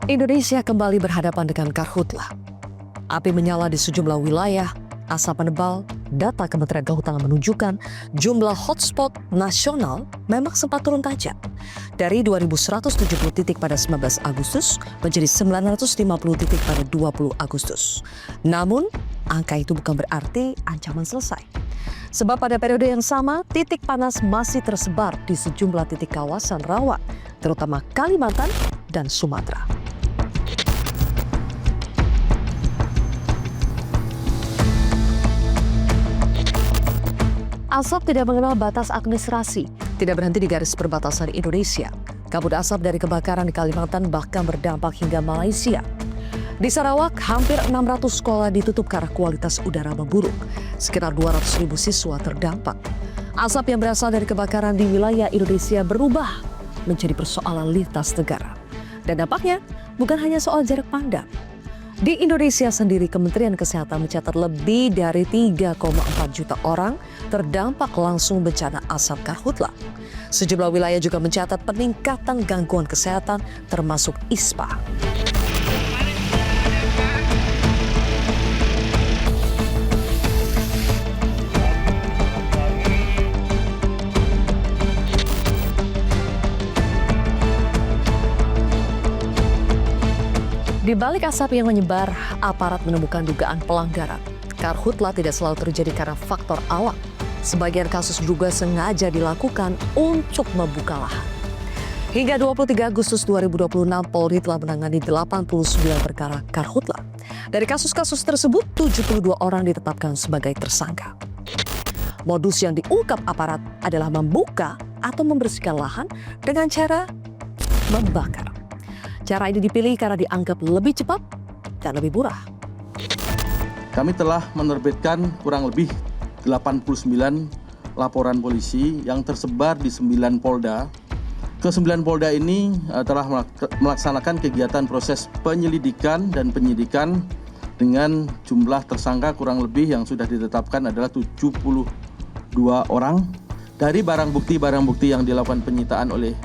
Indonesia kembali berhadapan dengan karhutlah. Api menyala di sejumlah wilayah, asap menebal, data Kementerian Kehutanan menunjukkan jumlah hotspot nasional memang sempat turun tajam. Dari 2.170 titik pada 19 Agustus menjadi 950 titik pada 20 Agustus. Namun, angka itu bukan berarti ancaman selesai. Sebab pada periode yang sama, titik panas masih tersebar di sejumlah titik kawasan rawan, terutama Kalimantan dan Sumatera. Asap tidak mengenal batas administrasi, tidak berhenti di garis perbatasan Indonesia. Kabut asap dari kebakaran di Kalimantan bahkan berdampak hingga Malaysia. Di Sarawak, hampir 600 sekolah ditutup karena kualitas udara memburuk. Sekitar 200.000 siswa terdampak. Asap yang berasal dari kebakaran di wilayah Indonesia berubah menjadi persoalan lintas negara. Dan dampaknya bukan hanya soal jarak pandang. Di Indonesia sendiri, Kementerian Kesehatan mencatat lebih dari 3,4 juta orang terdampak langsung bencana asap karhutlah. Sejumlah wilayah juga mencatat peningkatan gangguan kesehatan termasuk ISPA. Di balik asap yang menyebar, aparat menemukan dugaan pelanggaran. Karhutlah tidak selalu terjadi karena faktor alam. Sebagian kasus juga sengaja dilakukan untuk membuka lahan. Hingga 23 Agustus 2026, Polri telah menangani 89 perkara karhutlah. Dari kasus-kasus tersebut, 72 orang ditetapkan sebagai tersangka. Modus yang diungkap aparat adalah membuka atau membersihkan lahan dengan cara membakar. Cara ini dipilih karena dianggap lebih cepat dan lebih murah. Kami telah menerbitkan kurang lebih 89 laporan polisi yang tersebar di 9 polda. Ke-9 polda ini telah melaksanakan kegiatan proses penyelidikan dan penyidikan dengan jumlah tersangka kurang lebih yang sudah ditetapkan adalah 72 orang. Dari barang bukti yang dilakukan penyitaan oleh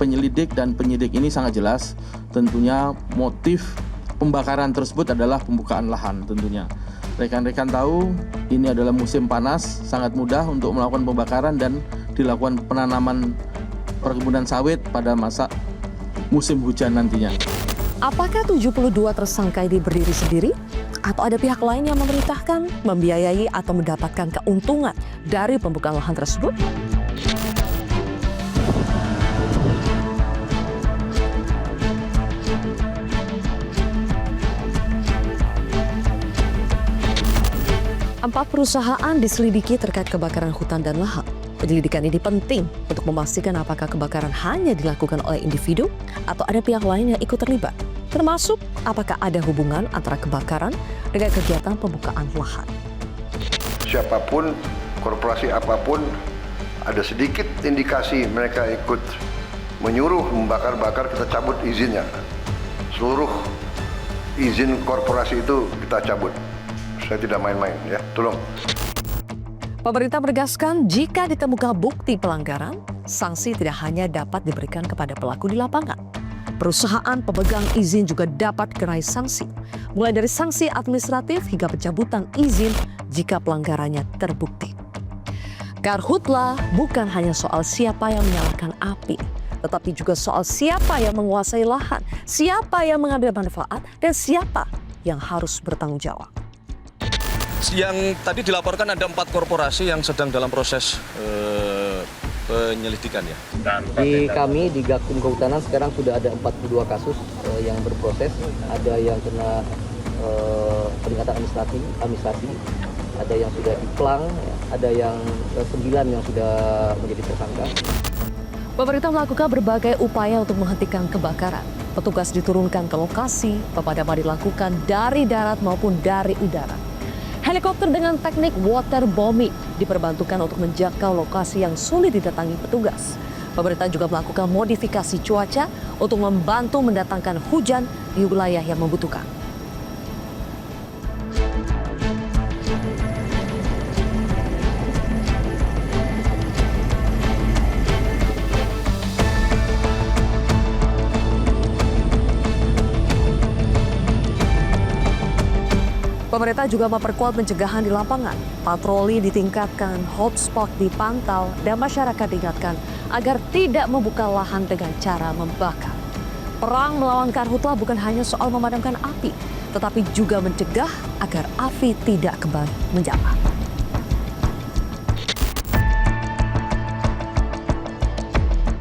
penyelidik dan penyidik ini sangat jelas. Tentunya motif pembakaran tersebut adalah pembukaan lahan tentunya. Rekan-rekan tahu ini adalah musim panas, sangat mudah untuk melakukan pembakaran dan dilakukan penanaman perkebunan sawit pada masa musim hujan nantinya. Apakah 72 tersangka ini berdiri sendiri? Atau ada pihak lain yang memerintahkan, membiayai atau mendapatkan keuntungan dari pembukaan lahan tersebut? Empat perusahaan diselidiki terkait kebakaran hutan dan lahan. Penyelidikan ini penting untuk memastikan apakah kebakaran hanya dilakukan oleh individu atau ada pihak lain yang ikut terlibat. Termasuk apakah ada hubungan antara kebakaran dengan kegiatan pembukaan lahan. Siapapun, korporasi apapun, ada sedikit indikasi mereka ikut menyuruh membakar-bakar, kita cabut izinnya. Seluruh izin korporasi itu kita cabut. Saya tidak main-main, ya, tolong. Pemerintah menegaskan jika ditemukan bukti pelanggaran, sanksi tidak hanya dapat diberikan kepada pelaku di lapangan. Perusahaan pemegang izin juga dapat kenai sanksi, mulai dari sanksi administratif hingga pencabutan izin jika pelanggarannya terbukti. Karhutlah bukan hanya soal siapa yang menyalakan api, tetapi juga soal siapa yang menguasai lahan, siapa yang mengambil manfaat, dan siapa yang harus bertanggung jawab. Yang tadi dilaporkan ada 4 korporasi yang sedang dalam proses penyelidikan ya. Di kami di Gakum Kehutanan sekarang sudah ada 42 kasus yang berproses, ada yang kena peningkatan administrasi, ada yang sudah diplang, ada yang 9 yang sudah menjadi tersangka. Pemerintah melakukan berbagai upaya untuk menghentikan kebakaran. Petugas diturunkan ke lokasi, pemadaman dilakukan dari darat maupun dari udara. Helikopter dengan teknik waterbombing diperbantukan untuk menjangkau lokasi yang sulit didatangi petugas. Pemerintah juga melakukan modifikasi cuaca untuk membantu mendatangkan hujan di wilayah yang membutuhkan. Pemerintah juga memperkuat pencegahan di lapangan. Patroli ditingkatkan, hotspot dipantau, dan masyarakat diingatkan agar tidak membuka lahan dengan cara membakar. Perang melawan karhutlah bukan hanya soal memadamkan api, tetapi juga mencegah agar api tidak kembali menjalar.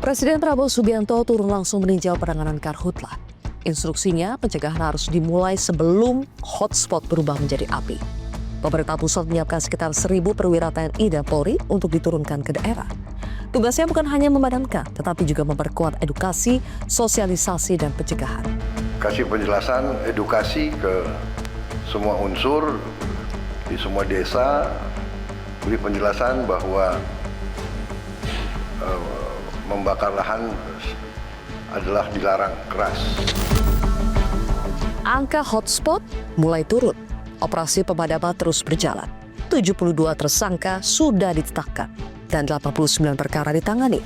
Presiden Prabowo Subianto turun langsung meninjau penanganan karhutlah. Instruksinya, pencegahan harus dimulai sebelum hotspot berubah menjadi api. Pemerintah pusat menyiapkan sekitar 1.000 perwira TNI dan Polri untuk diturunkan ke daerah. Tugasnya bukan hanya memadamkan, tetapi juga memperkuat edukasi, sosialisasi, dan pencegahan. Kasih penjelasan, edukasi ke semua unsur di semua desa, beri penjelasan bahwa membakar lahan adalah dilarang keras. Angka hotspot mulai turun. Operasi pemadaman terus berjalan. 72 tersangka sudah ditetapkan dan 89 perkara ditangani.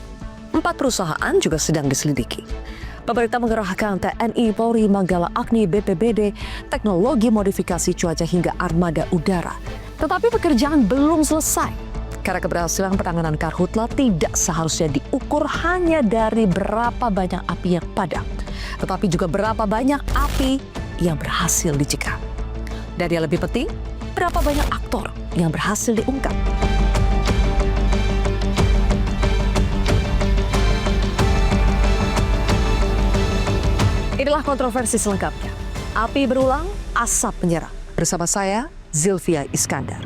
4 perusahaan juga sedang diselidiki. Pemerintah mengerahkan TNI, Polri, Manggala Agni, BPBD, teknologi modifikasi cuaca hingga armada udara. Tetapi pekerjaan belum selesai. Karena keberhasilan penanganan karhutlah tidak seharusnya diukur hanya dari berapa banyak api yang padam, tetapi juga berapa banyak api yang berhasil dicegah. Dan yang lebih penting, berapa banyak aktor yang berhasil diungkap. Inilah kontroversi selengkapnya. Api berulang, asap menyerang. Bersama saya, Zilvia Iskandar.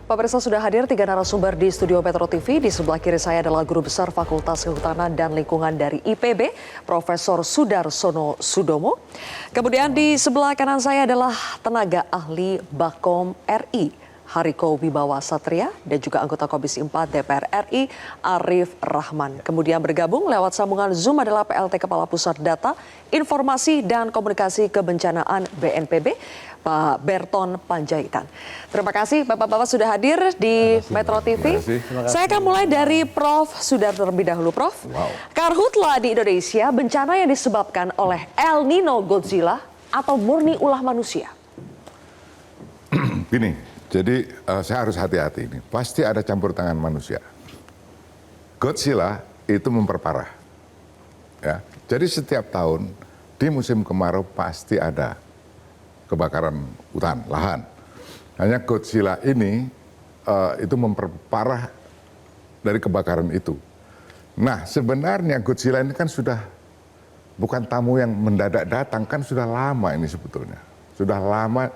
Pemirsa, sudah hadir 3 narasumber di studio Metro TV. Di sebelah kiri saya adalah Guru Besar Fakultas Kehutanan dan Lingkungan dari IPB, Profesor Sudarsono Sudomo. Kemudian di sebelah kanan saya adalah tenaga ahli Bakom RI, Hariko Wibawa Satria, dan juga anggota Komisi 4 DPR RI, Arif Rahman. Kemudian bergabung lewat sambungan Zoom adalah PLT Kepala Pusat Data, Informasi dan Komunikasi Kebencanaan BNPB, Pak Berton Panjaitan. Terima kasih Bapak-Bapak sudah hadir di Metro TV. Saya akan mulai dari Prof. Sudar terlebih dahulu, Prof. Karhutlah di Indonesia bencana yang disebabkan oleh El Nino Godzilla atau murni ulah manusia? Gini, jadi saya harus hati-hati ini. Pasti ada campur tangan manusia. Godzilla itu memperparah. Ya. Jadi setiap tahun di musim kemarau pasti ada kebakaran hutan, lahan. Hanya Godzilla ini itu memperparah dari kebakaran itu. Nah, sebenarnya Godzilla ini kan sudah bukan tamu yang mendadak datang, kan sudah lama ini sebetulnya. Sudah lama,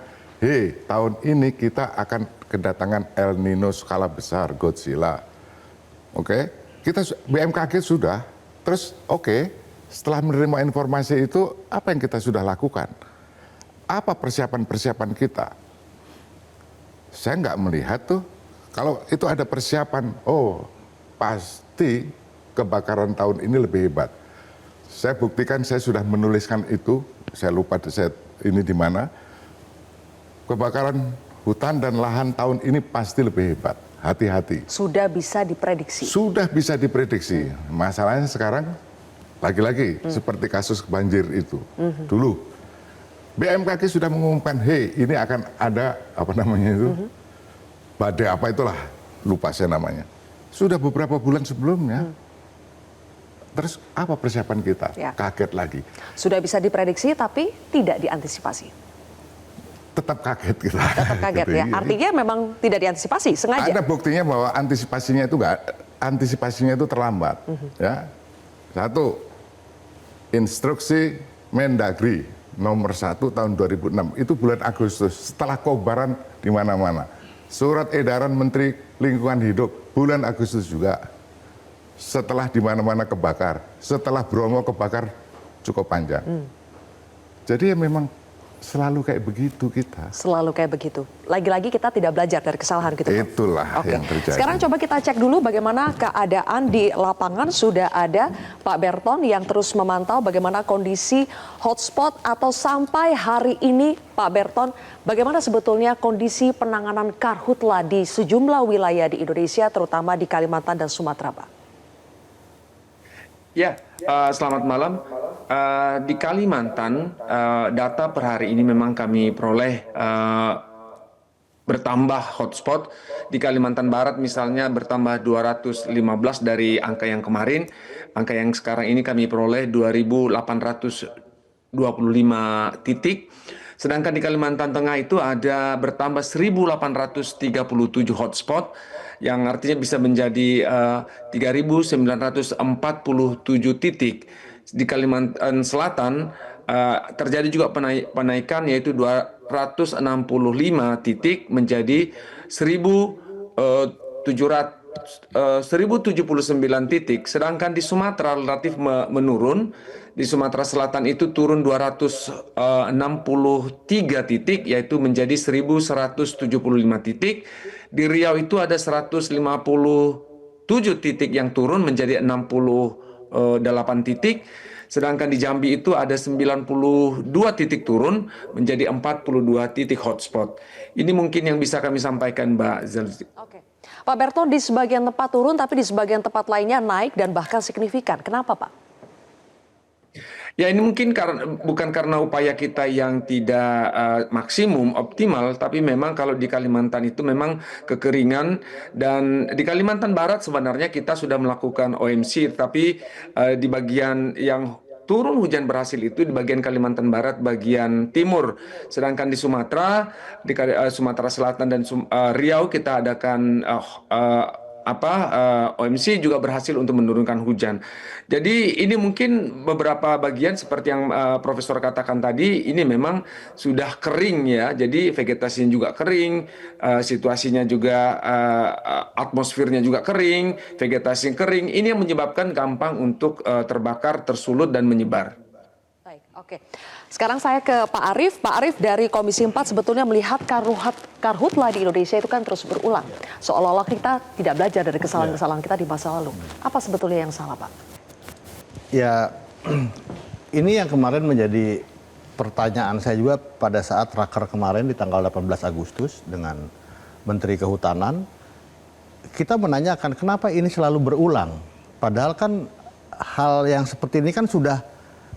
tahun ini kita akan kedatangan El Nino skala besar, Godzilla. Oke, kita BMKG sudah, terus setelah menerima informasi itu, apa yang kita sudah lakukan? Apa persiapan-persiapan kita? Saya nggak melihat tuh, kalau itu ada persiapan, pasti kebakaran tahun ini lebih hebat. Saya buktikan, saya sudah menuliskan itu, saya lupa ini di mana. Kebakaran hutan dan lahan tahun ini pasti lebih hebat, hati-hati. Sudah bisa diprediksi? Sudah bisa diprediksi. Masalahnya sekarang, lagi-lagi seperti kasus banjir itu. Dulu, BMKG sudah mengumumkan, ini akan ada badai apa itulah, lupa saya namanya. Sudah beberapa bulan sebelumnya. Terus apa persiapan kita? Ya. Kaget lagi. Sudah bisa diprediksi tapi tidak diantisipasi. Tetap kaget kita. Tetap kaget gitu, ya. Artinya memang tidak diantisipasi, sengaja. Ada buktinya bahwa antisipasinya itu terlambat. Ya. Satu, instruksi Mendagri nomor 1 tahun 2006, itu bulan Agustus, setelah kobaran di mana-mana. Surat edaran Menteri Lingkungan Hidup, bulan Agustus juga. Setelah di mana-mana kebakar, setelah Bromo kebakar cukup panjang. Jadi ya memang selalu kayak begitu kita. Selalu kayak begitu. Lagi-lagi kita tidak belajar dari kesalahan gitu. Pak. Itulah Oke. yang terjadi. Sekarang coba kita cek dulu bagaimana keadaan di lapangan. Sudah ada Pak Berton yang terus memantau bagaimana kondisi hotspot atau sampai hari ini Pak Berton, bagaimana sebetulnya kondisi penanganan karhutla di sejumlah wilayah di Indonesia, terutama di Kalimantan dan Sumatera, Pak? Ya, selamat malam. Di Kalimantan, data per hari ini memang kami peroleh bertambah hotspot. Di Kalimantan Barat misalnya bertambah 215 dari angka yang kemarin. Angka yang sekarang ini kami peroleh 2.825 titik. Sedangkan di Kalimantan Tengah itu ada bertambah 1.837 hotspot, yang artinya bisa menjadi 3.947 titik. Di Kalimantan Selatan terjadi juga penaikan, yaitu 265 titik menjadi 1.079 titik. Sedangkan di Sumatera relatif menurun. Di Sumatera Selatan itu turun 263 titik, yaitu menjadi 1.175 titik. Di Riau itu ada 157 titik yang turun menjadi 68 titik. Sedangkan di Jambi itu ada 92 titik turun menjadi 42 titik hotspot. Ini mungkin yang bisa kami sampaikan, Mbak Zelzi. Oke. Pak Berton, di sebagian tempat turun tapi di sebagian tempat lainnya naik dan bahkan signifikan. Kenapa, Pak? Ya, ini mungkin bukan karena upaya kita yang tidak maksimum, optimal, tapi memang kalau di Kalimantan itu memang kekeringan, dan di Kalimantan Barat sebenarnya kita sudah melakukan OMC, tapi di bagian yang turun hujan berhasil itu di bagian Kalimantan Barat, bagian timur. Sedangkan di Sumatera, Sumatera Selatan dan Riau kita adakan OMC juga berhasil untuk menurunkan hujan. Jadi ini mungkin beberapa bagian seperti yang Profesor katakan tadi, ini memang sudah kering ya. Jadi vegetasinya juga kering, situasinya juga atmosfernya juga kering, vegetasi kering. Ini yang menyebabkan gampang untuk terbakar, tersulut dan menyebar. Baik, oke. Sekarang saya ke Pak Arief. Pak Arief, dari Komisi 4 sebetulnya melihat karhutla di Indonesia itu kan terus berulang. Seolah-olah kita tidak belajar dari kesalahan-kesalahan kita di masa lalu. Apa sebetulnya yang salah, Pak? Ya, ini yang kemarin menjadi pertanyaan saya juga pada saat raker kemarin di tanggal 18 Agustus dengan Menteri Kehutanan. Kita menanyakan kenapa ini selalu berulang. Padahal kan hal yang seperti ini kan sudah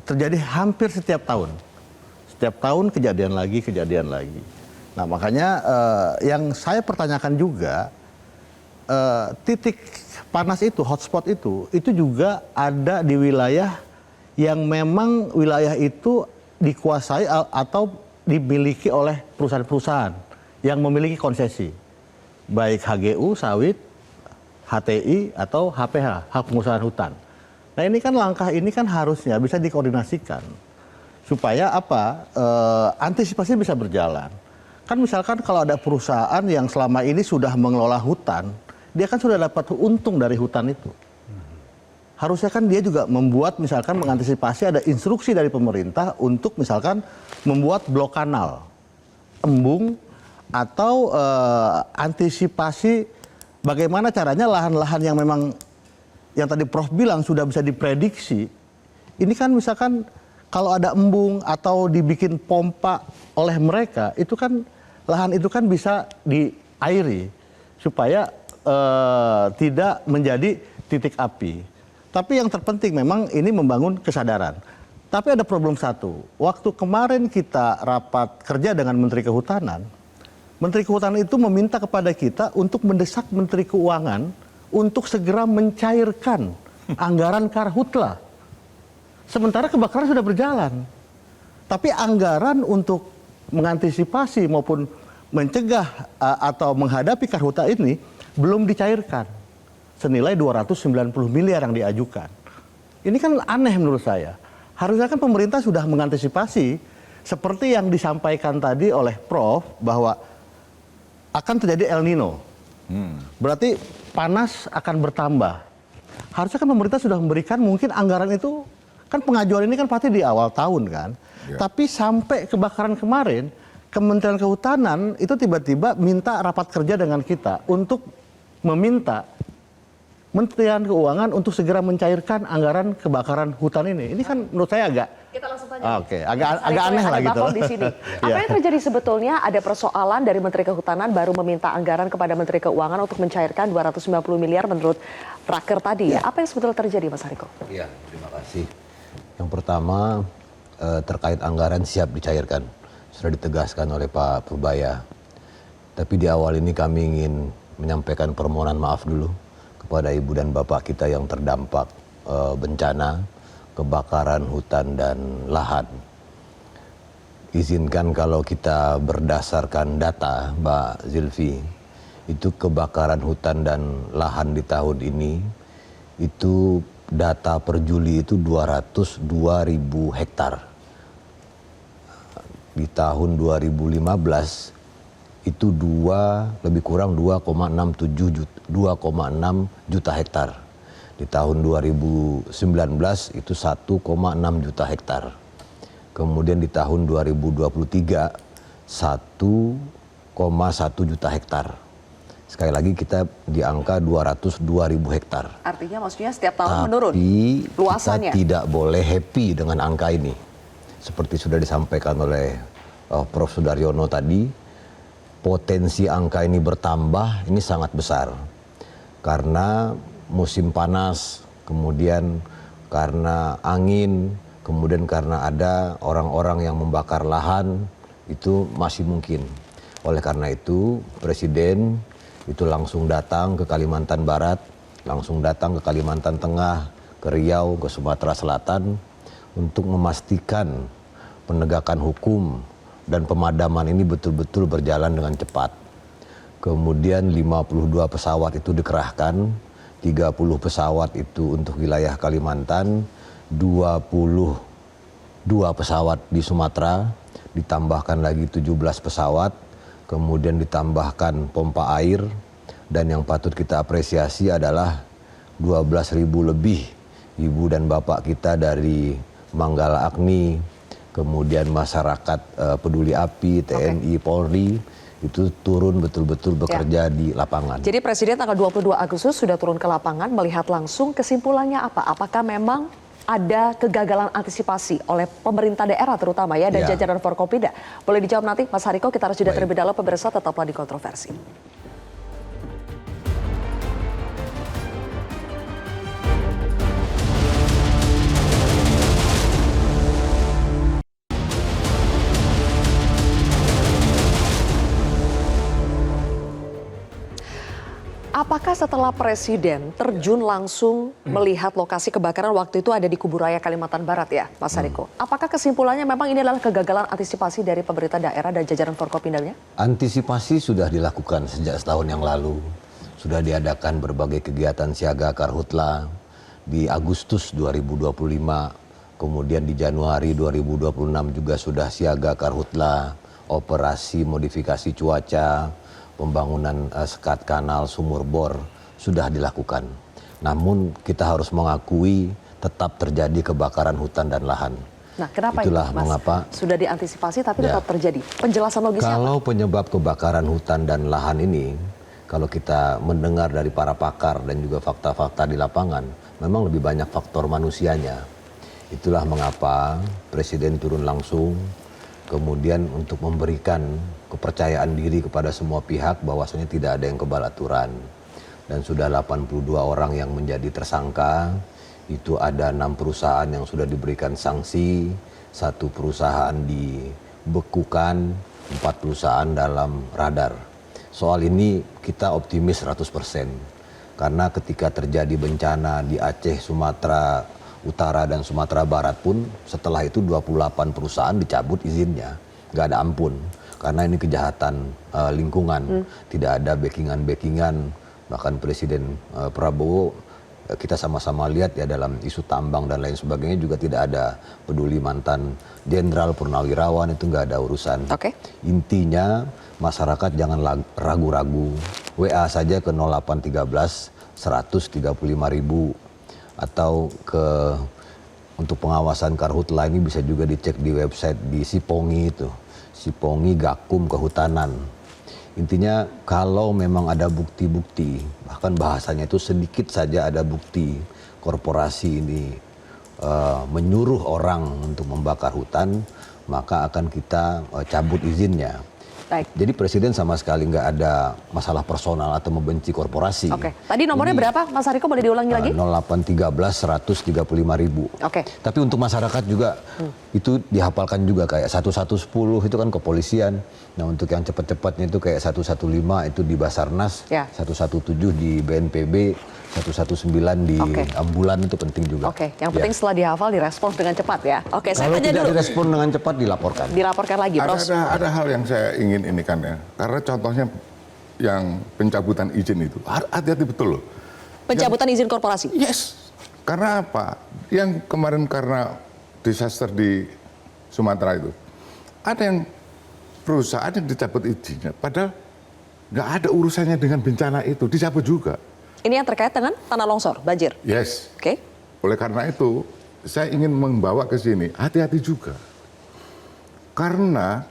terjadi hampir setiap tahun. Setiap tahun kejadian lagi. Nah, makanya yang saya pertanyakan juga, titik panas itu, hotspot itu juga ada di wilayah yang memang wilayah itu dikuasai atau dimiliki oleh perusahaan-perusahaan yang memiliki konsesi. Baik HGU, sawit, HTI, atau HPH, hak pengusahaan hutan. Nah, ini kan langkah ini kan harusnya bisa dikoordinasikan supaya antisipasi bisa berjalan. Kan misalkan kalau ada perusahaan yang selama ini sudah mengelola hutan, dia kan sudah dapat untung dari hutan itu. Harusnya kan dia juga membuat misalkan mengantisipasi, ada instruksi dari pemerintah untuk misalkan membuat blok kanal, embung, atau antisipasi bagaimana caranya lahan-lahan yang memang yang tadi Prof bilang sudah bisa diprediksi, ini kan misalkan kalau ada embung atau dibikin pompa oleh mereka, itu kan lahan itu kan bisa diairi supaya tidak menjadi titik api. Tapi yang terpenting memang ini membangun kesadaran. Tapi ada problem satu, waktu kemarin kita rapat kerja dengan Menteri Kehutanan itu meminta kepada kita untuk mendesak Menteri Keuangan untuk segera mencairkan anggaran karhutla. Sementara kebakaran sudah berjalan. Tapi anggaran untuk mengantisipasi maupun mencegah atau menghadapi karhutla ini belum dicairkan. Senilai 290 miliar yang diajukan. Ini kan aneh menurut saya. Harusnya kan pemerintah sudah mengantisipasi seperti yang disampaikan tadi oleh Prof bahwa akan terjadi El Nino. Berarti panas akan bertambah. Harusnya kan pemerintah sudah memberikan mungkin anggaran itu Kan pengajuan ini kan pasti di awal tahun kan. Ya. Tapi sampai kebakaran kemarin, Kementerian Kehutanan itu tiba-tiba minta rapat kerja dengan kita untuk meminta Kementerian Keuangan untuk segera mencairkan anggaran kebakaran hutan ini. Ini kan menurut saya agak Kita langsung tanya. Oke, agak aneh lah gitu. Di sini. Apa yang terjadi sebetulnya? Ada persoalan dari Menteri Kehutanan baru meminta anggaran kepada Menteri Keuangan untuk mencairkan 290 miliar menurut Raker tadi ya. Apa yang sebetulnya terjadi, Mas Hariko? Iya, terima kasih. Yang pertama terkait anggaran siap dicairkan. Sudah ditegaskan oleh Pak Purbaya. Tapi di awal ini kami ingin menyampaikan permohonan maaf dulu kepada ibu dan bapak kita yang terdampak bencana kebakaran hutan dan lahan. Izinkan kalau kita berdasarkan data, Mbak Zilvi, itu kebakaran hutan dan lahan di tahun ini itu data per Juli itu 202.000 hektar. Di tahun 2015 itu lebih kurang 2,6 juta hektar. Di tahun 2019 itu 1,6 juta hektar. Kemudian di tahun 2023 1,1 juta hektar. Sekali lagi kita di angka 202.000 hektar. Artinya maksudnya setiap tahun menurun luasannya. Kita tidak boleh happy dengan angka ini. Seperti sudah disampaikan oleh Prof. Sudaryono tadi, potensi angka ini bertambah ini sangat besar. Karena musim panas, kemudian karena angin, kemudian karena ada orang-orang yang membakar lahan, itu masih mungkin. Oleh karena itu, Presiden itu langsung datang ke Kalimantan Barat, langsung datang ke Kalimantan Tengah, ke Riau, ke Sumatera Selatan, untuk memastikan penegakan hukum dan pemadaman ini betul-betul berjalan dengan cepat. Kemudian 52 pesawat itu dikerahkan, 30 pesawat itu untuk wilayah Kalimantan, 22 pesawat di Sumatera, ditambahkan lagi 17 pesawat, kemudian ditambahkan pompa air, dan yang patut kita apresiasi adalah 12.000 lebih ibu dan bapak kita dari Manggala Agni, kemudian masyarakat peduli api, TNI, Polri, itu turun betul-betul bekerja di lapangan. Jadi Presiden tanggal 22 Agustus sudah turun ke lapangan, melihat langsung, kesimpulannya apa? Apakah memang ada kegagalan antisipasi oleh pemerintah daerah terutama ya, dan jajaran Forkopimda? Boleh dijawab nanti Mas Hariko, kita harus jeda terlebih dahulu, pemirsa tetaplah di Kontroversi. Apakah setelah Presiden terjun langsung melihat lokasi kebakaran waktu itu ada di Kuburaya, Kalimantan Barat ya, Mas Hariko? Apakah kesimpulannya memang ini adalah kegagalan antisipasi dari pemerintah daerah dan jajaran Forkopimdanya? Antisipasi sudah dilakukan sejak setahun yang lalu. Sudah diadakan berbagai kegiatan siaga karhutla di Agustus 2025. Kemudian di Januari 2026 juga sudah siaga karhutla, operasi modifikasi cuaca, pembangunan sekat kanal, sumur bor sudah dilakukan. Namun kita harus mengakui tetap terjadi kebakaran hutan dan lahan. Nah, kenapa Itulah itu, Mas? mengapa Sudah diantisipasi tapi tetap terjadi. Penjelasan logisnya kalau apa? penyebab kebakaran hutan dan lahan ini, kalau kita mendengar dari para pakar dan juga fakta-fakta di lapangan, memang lebih banyak faktor manusianya. Itulah mengapa Presiden turun langsung, kemudian untuk memberikan kepercayaan diri kepada semua pihak bahwasanya tidak ada yang kebal aturan. Dan sudah 82 orang yang menjadi tersangka, itu ada 6 perusahaan yang sudah diberikan sanksi, 1 perusahaan dibekukan, 4 perusahaan dalam radar. Soal ini kita optimis 100%, karena ketika terjadi bencana di Aceh, Sumatera Utara dan Sumatera Barat pun, setelah itu 28 perusahaan dicabut izinnya, nggak ada ampun. Karena ini kejahatan lingkungan, tidak ada backingan-backingan. Bahkan Presiden Prabowo, kita sama-sama lihat ya dalam isu tambang dan lain sebagainya juga tidak ada peduli mantan jenderal purnawirawan, itu nggak ada urusan. Intinya masyarakat jangan ragu-ragu, WA saja ke 0813 135.000 atau ke untuk pengawasan karhutla ini bisa juga dicek di website di Sipongi itu, Sipongi Gakum Kehutanan. Intinya kalau memang ada bukti-bukti, bahkan bahasanya itu sedikit saja ada bukti korporasi ini menyuruh orang untuk membakar hutan, maka akan kita cabut izinnya. Baik. Jadi presiden sama sekali nggak ada masalah personal atau membenci korporasi. Oke. Tadi nomornya berapa, Mas Hariko? Boleh diulangi lagi? 0813 135.000. Oke. Tapi untuk masyarakat juga itu dihafalkan juga kayak 1110 itu kan kepolisian. Nah untuk yang cepat-cepatnya itu kayak 115 itu di Basarnas, Ya. 117 di BNPB, 119 di ambulan itu penting juga. Oke. Yang penting setelah dihafal direspons dengan cepat ya. Oke. Saya Kalau tanya tidak dulu. direspon dengan cepat dilaporkan. Dilaporkan lagi, Prof. Ada hal yang saya ingin ini kan ya, karena contohnya yang pencabutan izin itu hati-hati betul loh. Pencabutan izin korporasi. Yes, karena apa? Yang kemarin karena disaster di Sumatera itu, ada yang perusahaan yang dicabut izinnya, padahal nggak ada urusannya dengan bencana itu, dicabut juga. Ini yang terkait dengan tanah longsor, banjir. Yes. Oke. Oleh karena itu, saya ingin membawa ke sini, hati-hati juga. Karena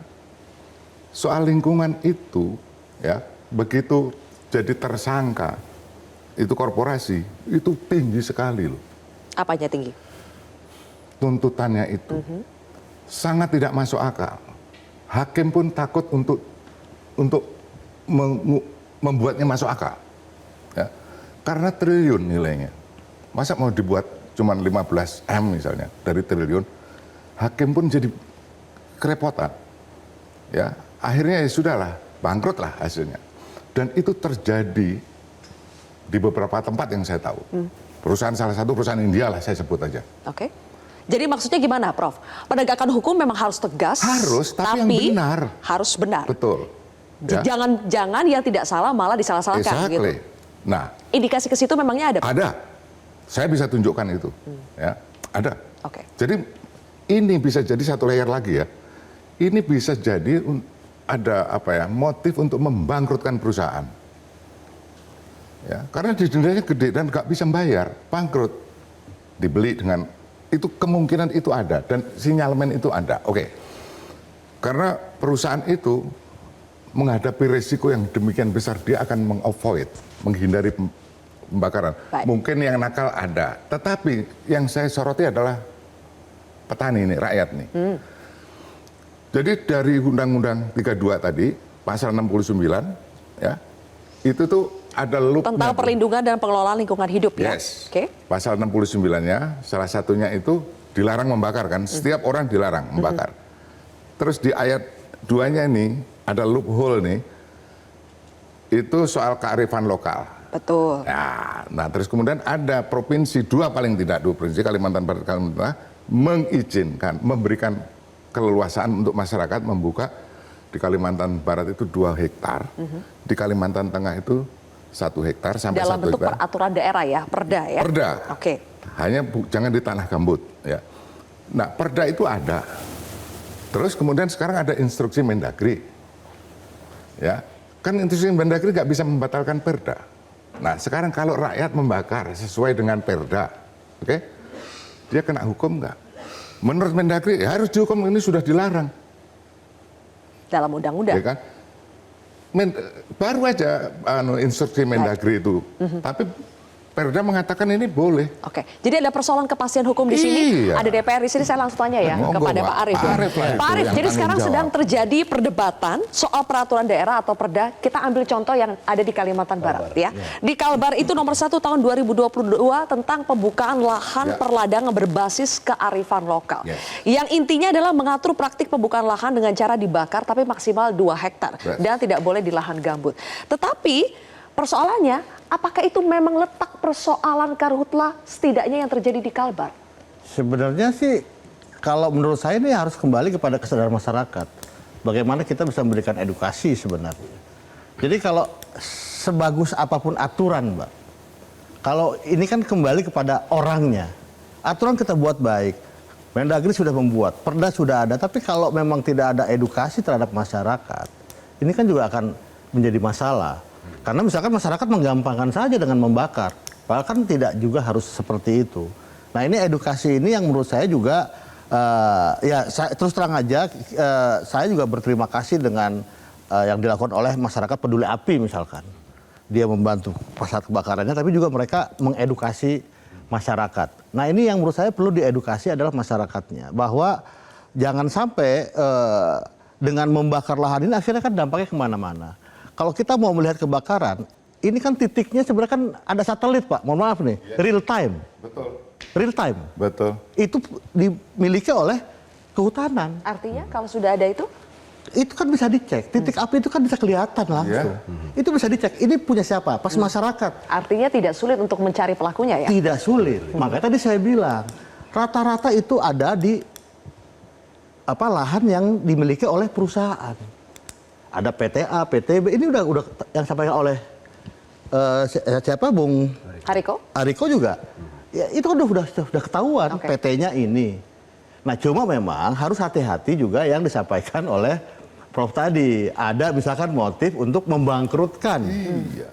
soal lingkungan itu, ya, begitu jadi tersangka, itu korporasi, itu tinggi sekali loh. Apanya tinggi? Tuntutannya itu sangat tidak masuk akal. Hakim pun takut untuk membuatnya masuk akal. Ya. Karena triliun nilainya. Masa mau dibuat cuma 15 M misalnya dari triliun, hakim pun jadi kerepotan. Ya, akhirnya ya sudahlah, bangkrut lah hasilnya. Dan itu terjadi di beberapa tempat yang saya tahu. Perusahaan, salah satu perusahaan India lah saya sebut aja. Oke. Jadi maksudnya gimana, Prof? Penegakan hukum memang harus tegas. Harus, tapi yang benar. Harus benar. Betul. Ya. Jangan yang tidak salah malah disalah-salahkan. Exactly. Gitu. Nah, indikasi ke situ memangnya ada, Pak? ada. Saya bisa tunjukkan itu. Ya, ada. Oke. Jadi ini bisa jadi satu layer lagi ya. Ini bisa jadi ada apa ya, motif untuk membangkrutkan perusahaan. Ya, karena dendanya gede dan nggak bisa bayar, bangkrut. Dibeli dengan itu, kemungkinan itu ada dan sinyalemen itu ada. Oke. Karena perusahaan itu menghadapi risiko yang demikian besar, dia akan meng-avoid, menghindari pembakaran. Baik. Mungkin yang nakal ada, tetapi yang saya soroti adalah petani ini, rakyat nih. Jadi dari Undang-Undang 32 tadi, pasal 69, ya, itu tuh ada loopnya. Tentang perlindungan dan pengelolaan lingkungan hidup ya? Yes. Oke. Pasal 69-nya, salah satunya itu dilarang membakar kan, setiap orang dilarang membakar. Terus di ayat 2-nya ini, ada loophole nih, itu soal kearifan lokal. Betul. Nah, terus kemudian ada provinsi, dua paling tidak, dua provinsi, Kalimantan Barat, Kalimantan Tengah, mengizinkan, memberikan keleluasaan untuk masyarakat membuka di Kalimantan Barat itu 2 hektar, di Kalimantan Tengah itu 1 hektar sampai 1 hektar. Dalam bentuk peraturan daerah ya, perda ya? Perda. Oke. Hanya jangan di tanah gambut. Ya. Nah, perda itu ada. Terus kemudian sekarang ada instruksi Mendagri. Ya, kan instruksi Mendagri nggak bisa membatalkan perda. Nah, sekarang kalau rakyat membakar sesuai dengan perda, oke, dia kena hukum nggak? Menurut Mendagri ya harus dihukum, ini sudah dilarang. Dalam undang-undang. Ya kan? Baru aja instruksi Mendagri itu, tapi Perda mengatakan ini boleh. Oke, jadi ada persoalan kepastian hukum di sini. Iya. Ada DPR di sini, saya langsung tanya ya kepada Pak Arief. Pak Arief lah itu Pak Arief, yang jadi sekarang tanggung sedang jawab. terjadi perdebatan soal peraturan daerah atau perda. Kita ambil contoh yang ada di Kalimantan Barat ya. Di Kalbar itu nomor 1 tahun 2022 tentang pembukaan lahan perladangan berbasis kearifan lokal. Yang intinya adalah mengatur praktik pembukaan lahan dengan cara dibakar tapi maksimal 2 hektar dan tidak boleh di lahan gambut. Tetapi persoalannya, apakah itu memang letak persoalan karhutla setidaknya yang terjadi di Kalbar? Sebenarnya sih, kalau menurut saya ini harus kembali kepada kesadaran masyarakat. Bagaimana kita bisa memberikan edukasi sebenarnya. Jadi kalau sebagus apapun aturan, Mbak, kalau ini kan kembali kepada orangnya. Aturan kita buat baik, Mendagri sudah membuat, perda sudah ada, tapi kalau memang tidak ada edukasi terhadap masyarakat, ini kan juga akan menjadi masalah. Karena misalkan masyarakat menggampangkan saja dengan membakar, padahal kan tidak juga harus seperti itu. Nah ini edukasi ini yang menurut saya juga terus terang aja saya juga berterima kasih dengan yang dilakukan oleh masyarakat peduli api misalkan. Dia membantu saat kebakarannya tapi juga mereka mengedukasi masyarakat. Nah ini yang menurut saya perlu diedukasi adalah masyarakatnya. Bahwa jangan sampai dengan membakar lahan ini akhirnya kan dampaknya kemana-mana. Kalau kita mau melihat kebakaran, ini kan titiknya sebenarnya kan ada satelit Pak, mohon maaf nih, real time. Betul. Real time. Betul. Itu dimiliki oleh kehutanan. Artinya kalau sudah ada itu? Itu kan bisa dicek. Titik api itu kan bisa kelihatan langsung. Itu bisa dicek. Ini punya siapa? Pas masyarakat. Artinya tidak sulit untuk mencari pelakunya ya? Tidak sulit. Makanya tadi saya bilang, rata-rata itu ada di lahan yang dimiliki oleh perusahaan. Ada PTA, PTB. Ini udah yang disampaikan oleh siapa? Bung Hariko juga. Ya, itu kan udah ketahuan PT-nya ini. Nah cuma memang harus hati-hati juga yang disampaikan oleh Prof tadi. Ada misalkan motif untuk membangkrutkan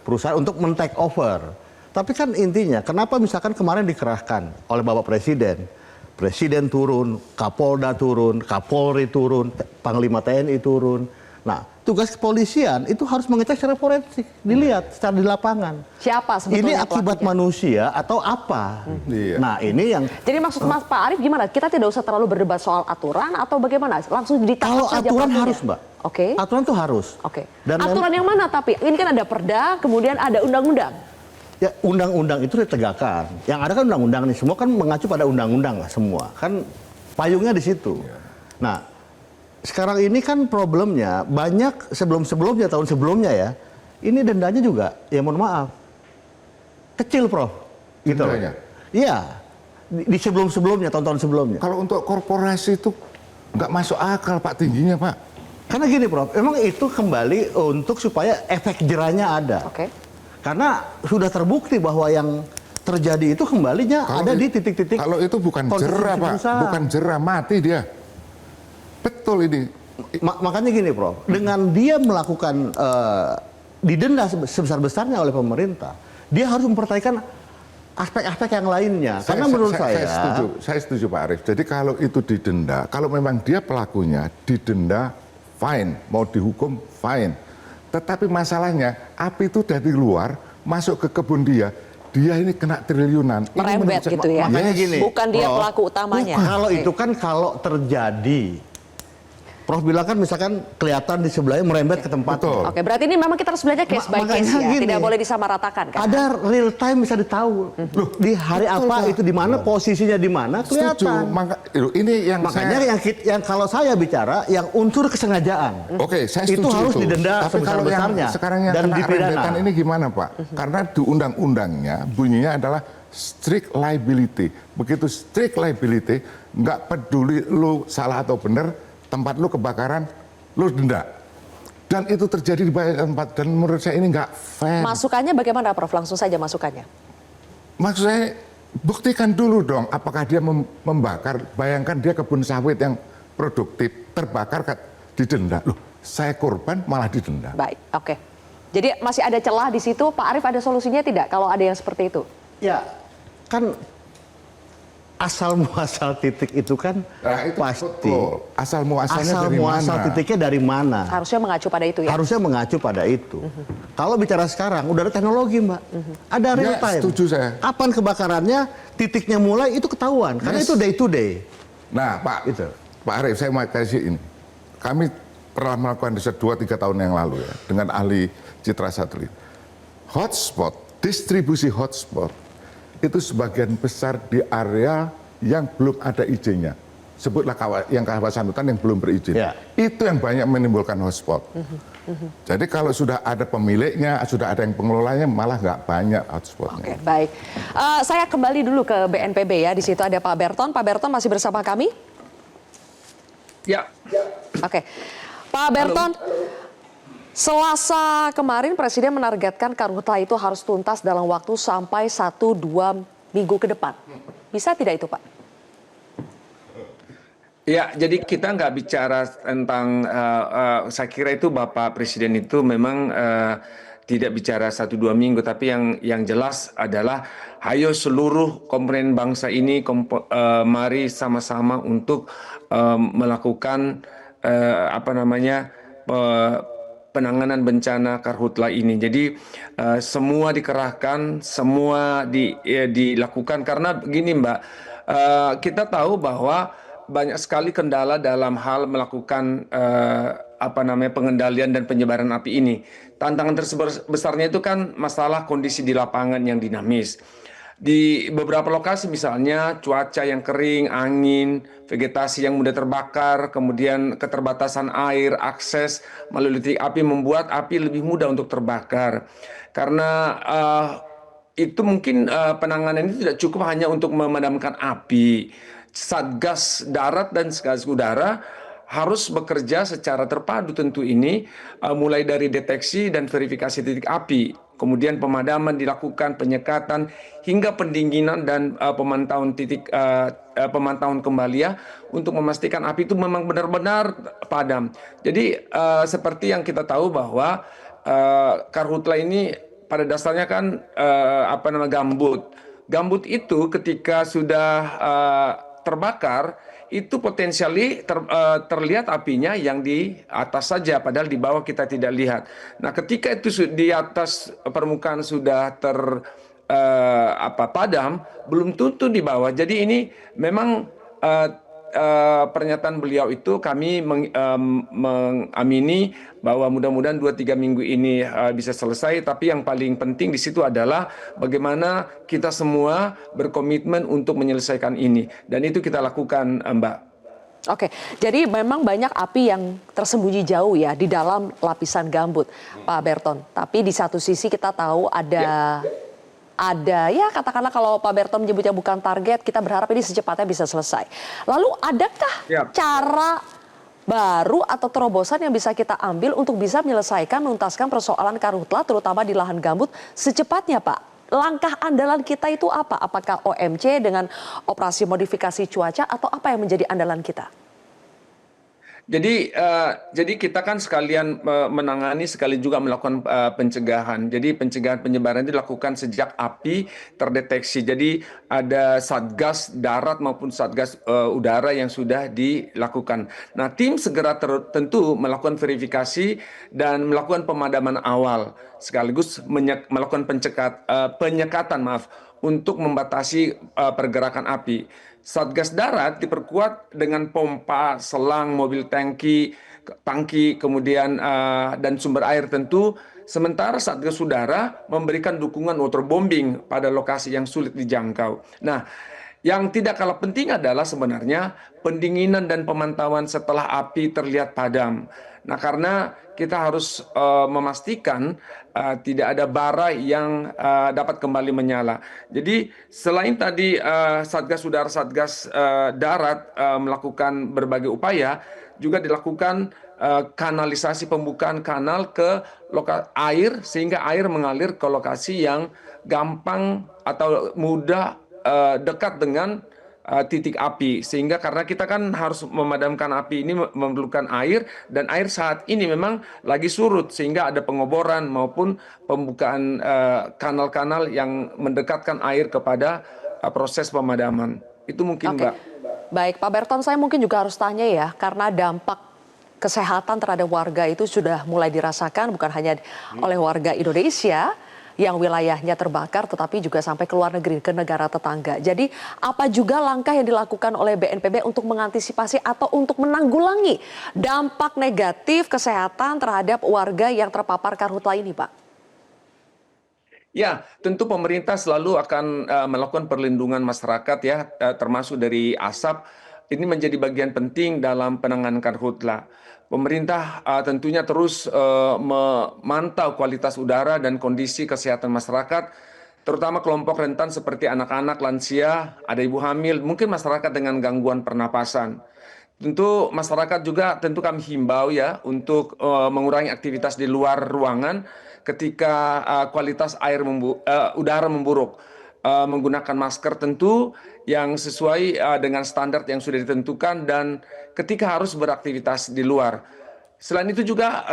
perusahaan untuk men-take over. Tapi kan intinya kenapa misalkan kemarin dikerahkan oleh Bapak Presiden. Presiden turun, Kapolda turun, Kapolri turun, Panglima TNI turun. Nah tugas kepolisian itu harus mengecek secara forensik. Dilihat secara di lapangan. Siapa sebetulnya ini akibat pelakunya? Manusia atau apa? Nah ini yang... Jadi maksud Mas Pak Arief gimana? Kita tidak usah terlalu berdebat soal aturan atau bagaimana? Langsung ditangkap Kalau saja aturan pelakunya? harus Mbak. Oke. Aturan tuh harus. Oke. Dan aturan yang mana tapi? Ini kan ada perda, kemudian ada undang-undang. Ya undang-undang itu ditegakkan. Yang ada kan undang-undang nih. Semua kan mengacu pada undang-undang lah semua. Kan payungnya di situ. Nah sekarang ini kan problemnya banyak sebelum-sebelumnya, tahun sebelumnya ya. Ini dendanya juga, ya mohon maaf, kecil Prof. Gitu. Iya. Di sebelum-sebelumnya, tahun-tahun sebelumnya. Kalau untuk korporasi itu nggak masuk akal Pak tingginya Pak. Karena gini Prof, memang itu kembali untuk supaya efek jerahnya ada. Oke. Karena sudah terbukti bahwa yang terjadi itu kembalinya ada di titik-titik. Kalau itu bukan jerah Pak, bukan jerah, mati dia. Betul ini. Makanya gini Prof, dengan dia melakukan didenda sebesar-besarnya oleh pemerintah, dia harus memperhatikan aspek-aspek yang lainnya. Karena menurut saya setuju Pak Arief. Jadi kalau itu didenda, kalau memang dia pelakunya didenda, fine, mau dihukum fine. Tetapi masalahnya api itu dari luar masuk ke kebun dia ini kena triliunan. Merembet gitu ya. Makanya gini, bukan dia pelaku utamanya. Kalau itu kan kalau terjadi, Prof bilang kan misalkan kelihatan di sebelahnya merembet ke tempat. Oke, berarti ini memang kita harus belajar case by case ya. Gini, tidak boleh disamaratakan kan? Ada real time bisa ditahu. Loh, di hari apa itu di mana, posisinya di mana kelihatan. Ini yang makanya yang kalau saya bicara yang unsur kesengajaan. Oke, saya setuju itu harus didenda sebesar-besarnya sekarang yang dan kena dipidana. rembetan ini gimana Pak? Karena di undang-undangnya bunyinya adalah strict liability. Begitu strict liability, nggak peduli lu salah atau benar, tempat lu kebakaran, lu denda. Dan itu terjadi di banyak tempat dan menurut saya ini nggak fair. Masukannya bagaimana Prof? Langsung saja masukannya. Maksud saya buktikan dulu dong apakah dia membakar. Bayangkan dia kebun sawit yang produktif terbakar didenda. Loh, saya korban malah didenda. Baik, oke. Jadi masih ada celah di situ. Pak Arief ada solusinya tidak kalau ada yang seperti itu? Ya, kan asal muasal titik itu kan itu pasti. Asal muasalnya asal dari muasal mana? Titiknya dari mana? Harusnya mengacu pada itu ya? Harusnya mengacu pada itu. Kalau bicara sekarang, udah ada teknologi Mbak. Ada real time. Setuju saya. Kapan kebakarannya, titiknya mulai, itu ketahuan. Karena itu day to day. Nah Pak, Itu. Pak Arief saya mau kasih ini. Kami pernah melakukan riset 2-3 tahun yang lalu ya, dengan ahli citra satelit. Hotspot, distribusi hotspot, itu sebagian besar di area yang belum ada izinnya. Sebutlah yang kawasan hutan yang belum berizin. Ya. Itu yang banyak menimbulkan hotspot. Jadi kalau sudah ada pemiliknya, sudah ada yang pengelolanya, malah nggak banyak hotspotnya. Oke, baik. Saya kembali dulu ke BNPB ya. Di situ ada Pak Berton. Pak Berton masih bersama kami? Ya. Oke. Pak Berton, Selasa kemarin Presiden menargetkan karhutla itu harus tuntas dalam waktu sampai 1-2 minggu ke depan. Bisa tidak itu Pak? Ya, jadi kita nggak bicara tentang, saya kira itu Bapak Presiden itu memang tidak bicara 1-2 minggu, tapi yang jelas adalah hayo seluruh komponen bangsa ini mari sama-sama untuk melakukan penanganan bencana karhutla ini. Jadi semua dikerahkan, semua dilakukan karena begini Mbak, kita tahu bahwa banyak sekali kendala dalam hal melakukan pengendalian dan penyebaran api ini. Tantangan terbesarnya itu kan masalah kondisi di lapangan yang dinamis. Di beberapa lokasi misalnya cuaca yang kering, angin, vegetasi yang mudah terbakar, kemudian keterbatasan air, akses melalui titik api membuat api lebih mudah untuk terbakar. Karena itu mungkin penanganan itu tidak cukup hanya untuk memadamkan api. Satgas darat dan Satgas udara harus bekerja secara terpadu tentu ini, mulai dari deteksi dan verifikasi titik api, kemudian pemadaman dilakukan, penyekatan, hingga pendinginan dan pemantauan kembali ya, untuk memastikan api itu memang benar-benar padam. Jadi seperti yang kita tahu bahwa karhutla ini pada dasarnya kan gambut. Gambut itu ketika sudah terbakar, itu potensiali terlihat apinya yang di atas saja, padahal di bawah kita tidak lihat. Nah, ketika itu di atas permukaan sudah padam, belum tentu di bawah. Jadi ini memang pernyataan beliau itu kami mengamini bahwa mudah-mudahan 2-3 minggu ini bisa selesai, tapi yang paling penting di situ adalah bagaimana kita semua berkomitmen untuk menyelesaikan ini, dan itu kita lakukan, Mbak. Oke, jadi memang banyak api yang tersembunyi jauh ya di dalam lapisan gambut, Pak Berton. Tapi di satu sisi kita tahu ada ya katakanlah kalau Pak Berton menyebutnya bukan target, kita berharap ini secepatnya bisa selesai. Lalu adakah cara baru atau terobosan yang bisa kita ambil untuk bisa menyelesaikan, menuntaskan persoalan karhutla terutama di lahan gambut secepatnya, Pak? Langkah andalan kita itu apa? Apakah OMC dengan operasi modifikasi cuaca atau apa yang menjadi andalan kita? Jadi kita kan sekalian menangani, sekali juga melakukan pencegahan. Jadi pencegahan penyebaran itu dilakukan sejak api terdeteksi. Jadi ada satgas darat maupun satgas udara yang sudah dilakukan. Nah, tim segera tentu melakukan verifikasi dan melakukan pemadaman awal, sekaligus melakukan penyekatan untuk membatasi pergerakan api. Satgas darat diperkuat dengan pompa, selang, mobil tangki, kemudian dan sumber air tentu. Sementara Satgas udara memberikan dukungan waterbombing pada lokasi yang sulit dijangkau. Nah, yang tidak kalah penting adalah sebenarnya pendinginan dan pemantauan setelah api terlihat padam. Nah, karena kita harus memastikan tidak ada bara yang dapat kembali menyala. Jadi selain tadi Satgas udara, Satgas darat melakukan berbagai upaya, juga dilakukan kanalisasi, pembukaan kanal ke air sehingga air mengalir ke lokasi yang gampang atau mudah dekat dengan titik api, sehingga karena kita kan harus memadamkan api ini memerlukan air, dan air saat ini memang lagi surut sehingga ada pengoboran maupun pembukaan kanal-kanal yang mendekatkan air kepada proses pemadaman. Itu mungkin, Mbak. Baik, Pak Berton, saya mungkin juga harus tanya ya, karena dampak kesehatan terhadap warga itu sudah mulai dirasakan bukan hanya oleh warga Indonesia yang wilayahnya terbakar, tetapi juga sampai ke luar negeri, ke negara tetangga. Jadi apa juga langkah yang dilakukan oleh BNPB untuk mengantisipasi atau untuk menanggulangi dampak negatif kesehatan terhadap warga yang terpapar karhutla ini, Pak? Ya, tentu pemerintah selalu akan melakukan perlindungan masyarakat ya, termasuk dari asap. Ini menjadi bagian penting dalam penanganan karhutla. Pemerintah tentunya terus memantau kualitas udara dan kondisi kesehatan masyarakat, terutama kelompok rentan seperti anak-anak, lansia, ada ibu hamil, mungkin masyarakat dengan gangguan pernapasan. Tentu masyarakat juga tentu kami himbau ya untuk mengurangi aktivitas di luar ruangan ketika kualitas udara memburuk. Menggunakan masker tentu yang sesuai dengan standar yang sudah ditentukan, dan ketika harus beraktivitas di luar. Selain itu juga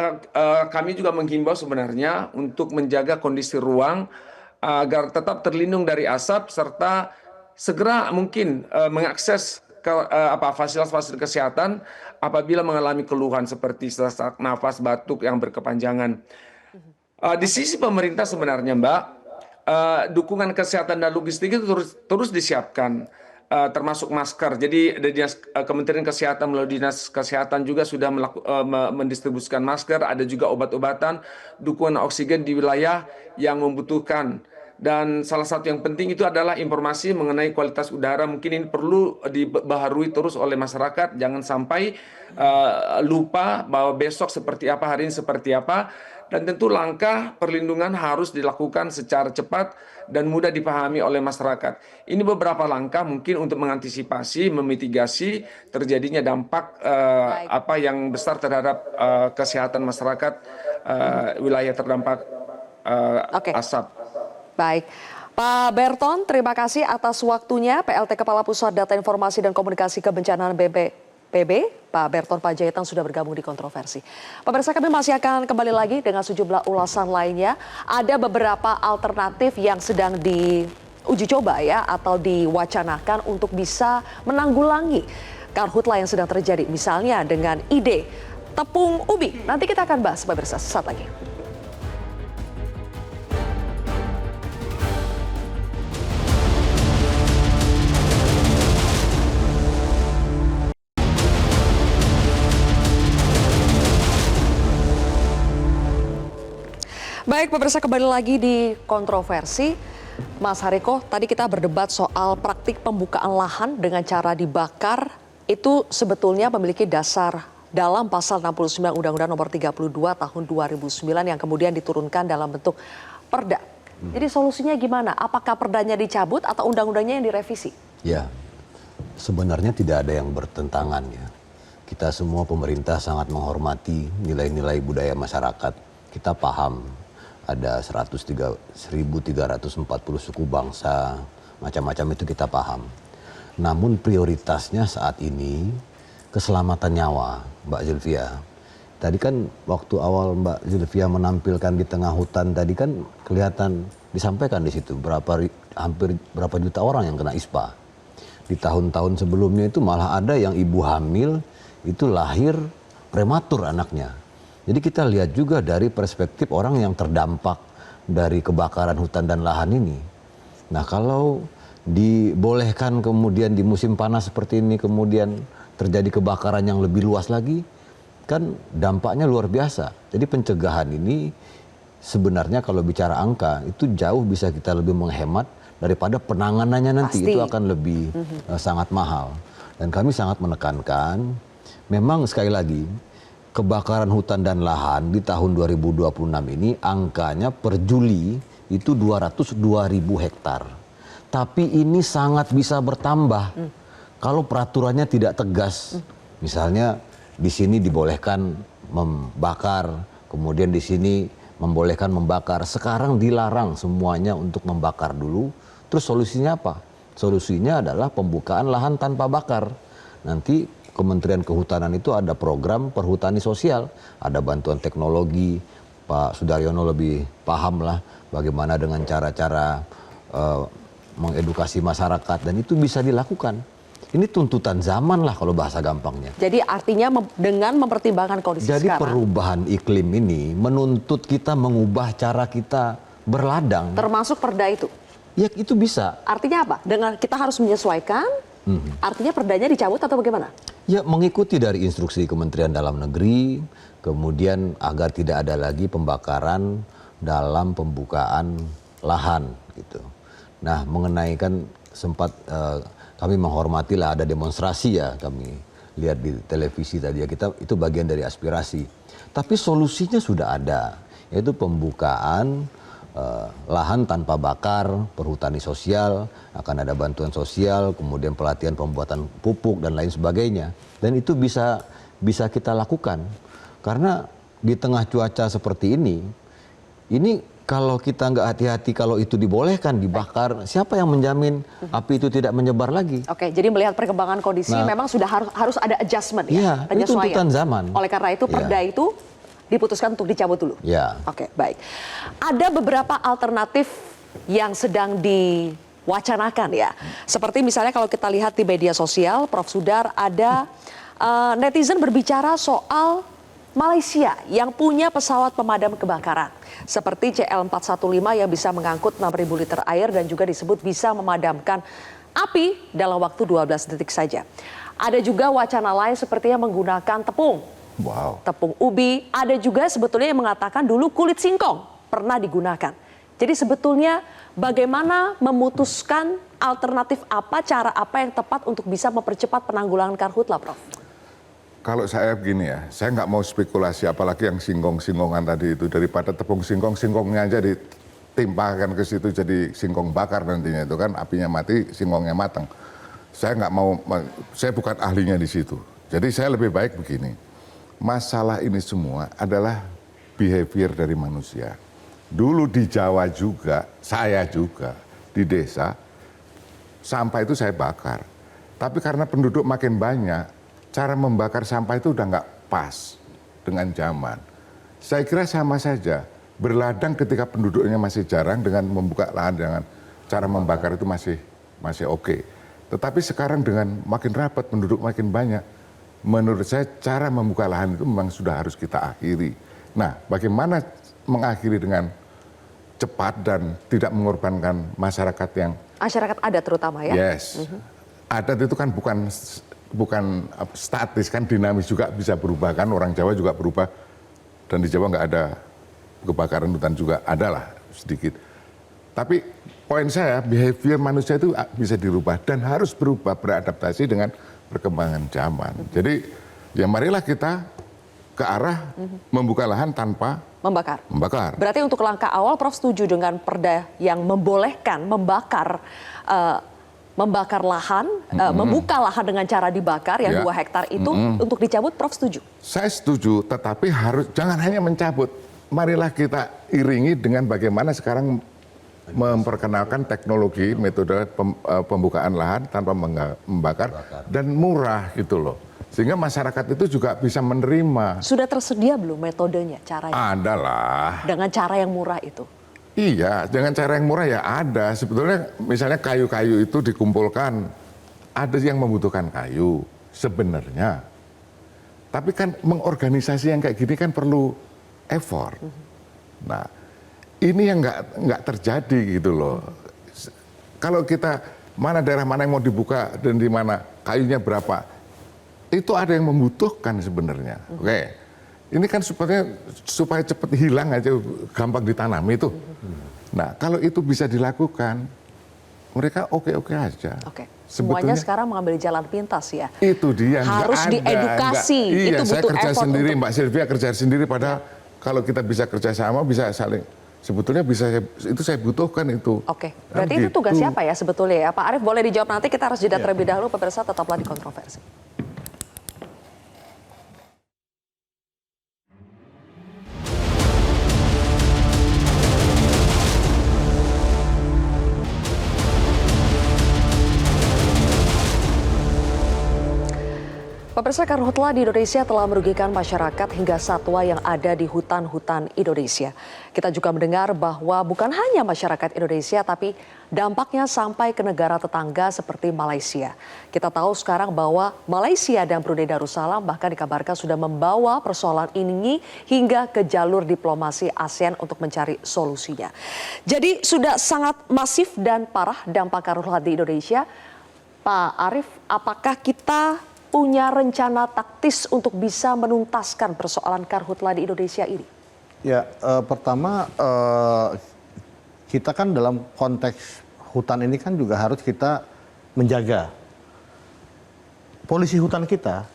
kami juga menghimbau sebenarnya untuk menjaga kondisi ruang agar tetap terlindung dari asap serta segera mungkin mengakses ke fasilitas-fasilitas kesehatan apabila mengalami keluhan seperti sesak nafas, batuk yang berkepanjangan. Di sisi pemerintah sebenarnya Mbak, dukungan kesehatan dan logistik itu terus disiapkan. Termasuk masker. Jadi Kementerian Kesehatan melalui Dinas Kesehatan juga sudah mendistribusikan masker, ada juga obat-obatan, dukungan oksigen di wilayah yang membutuhkan. Dan salah satu yang penting itu adalah informasi mengenai kualitas udara. Mungkin ini perlu dibaharui terus oleh masyarakat. Jangan sampai lupa bahwa besok seperti apa, hari ini seperti apa. Dan tentu langkah perlindungan harus dilakukan secara cepat dan mudah dipahami oleh masyarakat. Ini beberapa langkah mungkin untuk mengantisipasi, memitigasi terjadinya dampak yang besar terhadap kesehatan masyarakat wilayah terdampak asap. Baik. Pak Berton, terima kasih atas waktunya. PLT Kepala Pusat Data Informasi dan Komunikasi Kebencanaan BPPB, Pak Berton Panjaitan sudah bergabung di Kontroversi. Pemirsa, kami masih akan kembali lagi dengan sejumlah ulasan lainnya. Ada beberapa alternatif yang sedang diuji coba ya atau diwacanakan untuk bisa menanggulangi karhutla yang sedang terjadi. Misalnya dengan ide tepung ubi. Nanti kita akan bahas pemirsa sesaat lagi. Baik, pemirsa, kembali lagi di Kontroversi. Mas Hariko, tadi kita berdebat soal praktik pembukaan lahan dengan cara dibakar. Itu sebetulnya memiliki dasar dalam pasal 69 Undang-Undang Nomor 32 Tahun 2009 yang kemudian diturunkan dalam bentuk perda. Jadi solusinya gimana? Apakah perdanya dicabut atau undang-undangnya yang direvisi? Ya, sebenarnya tidak ada yang bertentangan ya. Kita semua pemerintah sangat menghormati nilai-nilai budaya masyarakat. Kita paham ada 1.340 suku bangsa, macam-macam itu kita paham. Namun prioritasnya saat ini keselamatan nyawa, Mbak Zulfia. Tadi kan waktu awal Mbak Zulfia menampilkan di tengah hutan tadi kan kelihatan disampaikan di situ hampir berapa juta orang yang kena ISPA. Di tahun-tahun sebelumnya itu malah ada yang ibu hamil itu lahir prematur anaknya. Jadi kita lihat juga dari perspektif orang yang terdampak dari kebakaran hutan dan lahan ini. Nah, kalau dibolehkan kemudian di musim panas seperti ini kemudian terjadi kebakaran yang lebih luas lagi, kan dampaknya luar biasa. Jadi pencegahan ini sebenarnya kalau bicara angka itu jauh bisa kita lebih menghemat daripada penanganannya nanti. Pasti. Itu akan lebih sangat mahal. Dan kami sangat menekankan, memang sekali lagi, kebakaran hutan dan lahan di tahun 2026 ini angkanya per Juli itu 202.000 hektar. Tapi ini sangat bisa bertambah kalau peraturannya tidak tegas. Misalnya di sini dibolehkan membakar, kemudian di sini membolehkan membakar. Sekarang dilarang semuanya untuk membakar dulu. Terus solusinya apa? Solusinya adalah pembukaan lahan tanpa bakar. Nanti Kementerian Kehutanan itu ada program perhutani sosial, ada bantuan teknologi. Pak Sudaryono lebih paham lah bagaimana dengan cara-cara mengedukasi masyarakat dan itu bisa dilakukan. Ini tuntutan zaman lah kalau bahasa gampangnya. Jadi artinya dengan mempertimbangkan kondisi Jadi sekarang. perubahan iklim ini menuntut kita mengubah cara kita berladang. Termasuk perda itu? Ya itu bisa. Artinya apa? Dengan kita harus menyesuaikan, artinya perdanya dicabut atau bagaimana? Ya mengikuti dari instruksi Kementerian Dalam Negeri, kemudian agar tidak ada lagi pembakaran dalam pembukaan lahan gitu. Nah mengenai kan sempat kami menghormati lah ada demonstrasi ya, kami lihat di televisi tadi ya, kita itu bagian dari aspirasi. Tapi solusinya sudah ada, yaitu pembukaan lahan tanpa bakar, perhutani sosial, akan ada bantuan sosial, kemudian pelatihan pembuatan pupuk dan lain sebagainya. Dan itu bisa kita lakukan. Karena di tengah cuaca seperti ini Kalau kita nggak hati-hati, kalau itu dibolehkan, dibakar, siapa yang menjamin api itu tidak menyebar lagi? Oke, jadi melihat perkembangan kondisi memang sudah harus ada adjustment ya, Iya, itu penyesuaian. tuntutan zaman. Oleh karena itu perda itu diputuskan untuk dicabut dulu. Ya. Oke, baik. Ada beberapa alternatif yang sedang diwacanakan ya. Seperti misalnya kalau kita lihat di media sosial, Prof. Sudar, ada netizen berbicara soal Malaysia yang punya pesawat pemadam kebakaran seperti CL415 yang bisa mengangkut 6.000 liter air dan juga disebut bisa memadamkan api dalam waktu 12 detik saja. Ada juga wacana lain seperti yang menggunakan tepung. Wow. Tepung ubi, ada juga sebetulnya yang mengatakan dulu kulit singkong pernah digunakan. Jadi sebetulnya bagaimana memutuskan alternatif apa, cara apa yang tepat untuk bisa mempercepat penanggulangan karhutla, Prof? Kalau saya begini ya, saya nggak mau spekulasi apalagi yang singkong-singkongan tadi itu, daripada tepung singkong, singkongnya aja ditimpakan ke situ jadi singkong bakar nantinya, itu kan apinya mati, singkongnya matang. Saya nggak mau, saya bukan ahlinya di situ. Jadi saya lebih baik begini, masalah ini semua adalah behavior dari manusia. Dulu di Jawa juga, saya juga di desa, sampah itu saya bakar. Tapi karena penduduk makin banyak, cara membakar sampah itu udah nggak pas dengan zaman. Saya kira sama saja, berladang ketika penduduknya masih jarang dengan membuka lahan dengan cara membakar itu masih oke. Tetapi sekarang dengan makin rapat, penduduk makin banyak, menurut saya cara membuka lahan itu memang sudah harus kita akhiri. Nah, bagaimana mengakhiri dengan cepat dan tidak mengorbankan masyarakat yang... Masyarakat adat terutama ya? Yes. Adat itu kan bukan statis, kan dinamis juga, bisa berubah kan, orang Jawa juga berubah, dan di Jawa nggak ada kebakaran hutan juga, adalah sedikit. Tapi poin saya, behavior manusia itu bisa dirubah dan harus berubah, beradaptasi dengan perkembangan zaman. Jadi ya marilah kita ke arah membuka lahan tanpa membakar. Berarti untuk langkah awal Prof setuju dengan perda yang membolehkan membakar lahan, membuka lahan dengan cara dibakar yang 2 hektar itu untuk dicabut, Prof setuju? Saya setuju, tetapi jangan hanya mencabut. Marilah kita iringi dengan bagaimana sekarang memperkenalkan teknologi, metode pembukaan lahan tanpa membakar dan murah gitu loh. Sehingga masyarakat itu juga bisa menerima. Sudah tersedia belum metodenya, caranya? Adalah. Dengan cara yang murah itu? Iya, dengan cara yang murah ya ada. Sebetulnya misalnya kayu-kayu itu dikumpulkan, ada yang membutuhkan kayu sebenarnya. Tapi kan mengorganisasi yang kayak gini kan perlu effort. Nah, ini yang nggak terjadi gitu loh. Kalau kita mana daerah mana yang mau dibuka dan di mana kayunya berapa, itu ada yang membutuhkan sebenarnya. Oke. Ini kan supaya cepat hilang aja, gampang ditanami itu. Nah, kalau itu bisa dilakukan, mereka oke-oke aja. Oke. Semuanya sekarang mengambil jalan pintas ya. Itu dia. Harus diedukasi. Iya, itu saya butuh kerja sendiri, untuk... Mbak Sylvia kerja sendiri. Padahal kalau kita bisa kerjasama, bisa saling. Sebetulnya itu saya butuhkan itu. Oke. Berarti itu tugas siapa ya sebetulnya ya? Pak Arief boleh dijawab nanti. Kita harus jeda terlebih dahulu. Pemirsa tetaplah di Kontroversi. Pemirsa, karhutla di Indonesia telah merugikan masyarakat hingga satwa yang ada di hutan-hutan Indonesia. Kita juga mendengar bahwa bukan hanya masyarakat Indonesia, tapi dampaknya sampai ke negara tetangga seperti Malaysia. Kita tahu sekarang bahwa Malaysia dan Brunei Darussalam bahkan dikabarkan sudah membawa persoalan ini hingga ke jalur diplomasi ASEAN untuk mencari solusinya. Jadi sudah sangat masif dan parah dampak karhutla di Indonesia. Pak Arief, apakah kita punya rencana taktis untuk bisa menuntaskan persoalan karhutla di Indonesia ini? Ya, pertama kita kan dalam konteks hutan ini kan juga harus kita menjaga. Polisi hutan kita